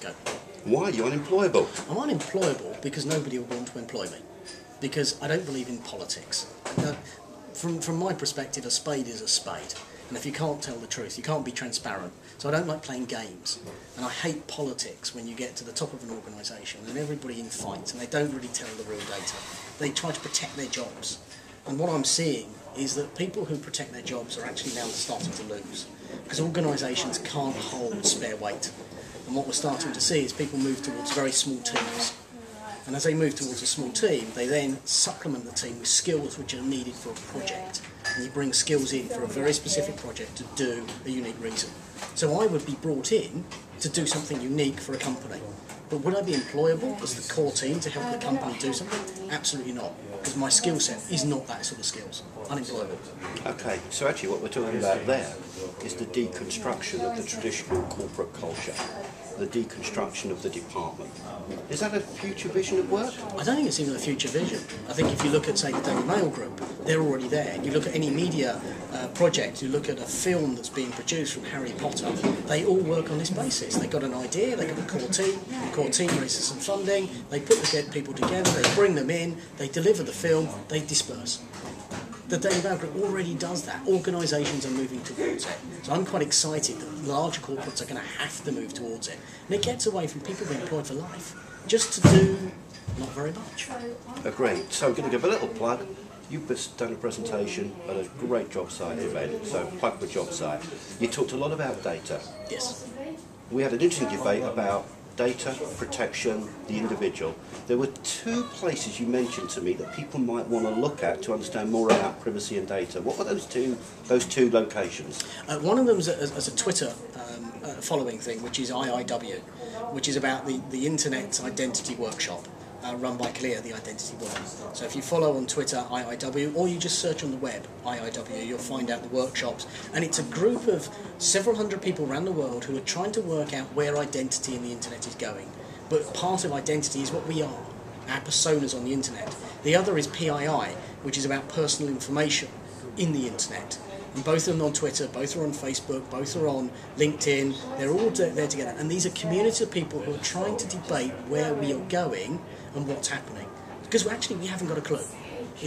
ago. Why are you unemployable? I'm unemployable because nobody will want to employ me. Because I don't believe in politics. From my perspective, a spade is a spade. And if you can't tell the truth, you can't be transparent. So I don't like playing games. And I hate politics when you get to the top of an organisation and everybody in fights and they don't really tell the real data. They try to protect their jobs. And what I'm seeing is that people who protect their jobs are actually now starting to lose. Because organisations can't hold spare weight. And what we're starting to see is people move towards very small teams. And as they move towards a small team, they then supplement the team with skills which are needed for a project. And you bring skills in for a very specific project to do a unique reason. So I would be brought in to do something unique for a company. But would I be employable as the core team to help the company do something? Absolutely not. Because my skill set is not that sort of skills. Unemployable. Okay, so actually what we're talking about there is the deconstruction of the traditional corporate culture, the deconstruction of the department. Is that a future vision of work? I don't think it's even a future vision. I think if you look at, say, the Daily Mail Group, they're already there. You look at any media project, you look at a film that's being produced from Harry Potter, they all work on this basis. They've got an idea, they've got a core team raises some funding, they put the dead people together, they bring them in, they deliver the film, they disperse. The Daily Mail Group already does that. Organisations are moving towards it. So I'm quite excited that larger corporates are going to have to move towards it. And it gets away from people being employed for life, just to do not very much. Agreed. So I'm going to give a little plug. You've done a presentation at a great Jobsite event, so plug for Jobsite. You talked a lot about data. Yes. We had an interesting debate about data, protection, the individual. There were two places you mentioned to me that people might want to look at to understand more about privacy and data. What were those two locations? One of them is a Twitter following thing, which is IIW, which is about the Internet Identity Workshop. Run by Clear, the identity woman. So if you follow on Twitter IIW, or you just search on the web IIW, you'll find out the workshops. And it's a group of several hundred people around the world who are trying to work out where identity in the internet is going. But part of identity is what we are, our personas on the internet. The other is PII, which is about personal information in the internet. And both of them on Twitter, both are on Facebook, both are on LinkedIn, they're all there together. And these are communities of people who are trying to debate where we are going and what's happening. Because actually we haven't got a clue.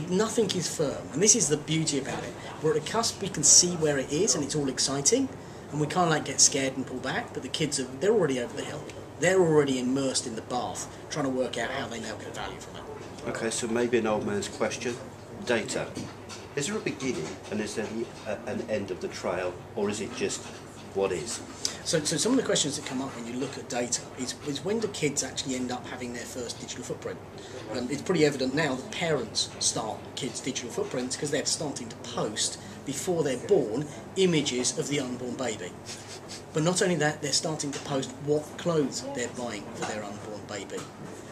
Nothing is firm. And this is the beauty about it. We're at a cusp, we can see where it is and it's all exciting. And we kind of like get scared and pull back, but the kids, they're already over the hill. They're already immersed in the bath, trying to work out how they now get value from it. Okay, so maybe an old man's question. Data. Is there a beginning and is there an end of the trail, or is it just what is? So some of the questions that come up when you look at data is when do kids actually end up having their first digital footprint? It's pretty evident now that parents start kids' digital footprints because they're starting to post, before they're born, images of the unborn baby. But not only that, they're starting to post what clothes they're buying for their unborn baby,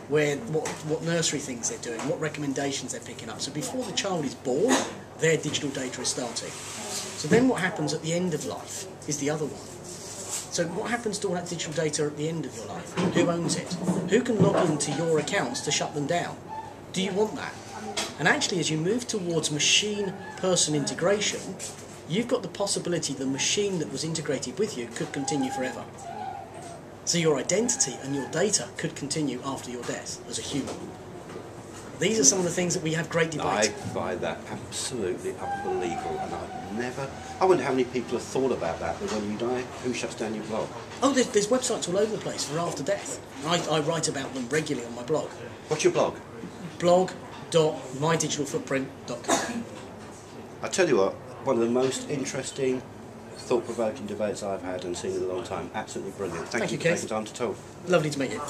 what nursery things they're doing, what recommendations they're picking up. So before the child is born, their digital data is starting. So then what happens at the end of life is the other one. So what happens to all that digital data at the end of your life? Who owns it? Who can log into your accounts to shut them down? Do you want that? And actually, as you move towards machine-person integration, you've got the possibility the machine that was integrated with you could continue forever. So your identity and your data could continue after your death as a human. These are some of the things that we have great debate. I find that absolutely unbelievable, and I wonder how many people have thought about that when you die, who shuts down your blog? Oh, there's websites all over the place for after death. I write about them regularly on my blog. What's your blog? blog.mydigitalfootprint.com. I tell you what, one of the most interesting, thought-provoking debates I've had and seen in a long time. Absolutely brilliant. Thank you for Keith. taking time to talk. Lovely to meet you.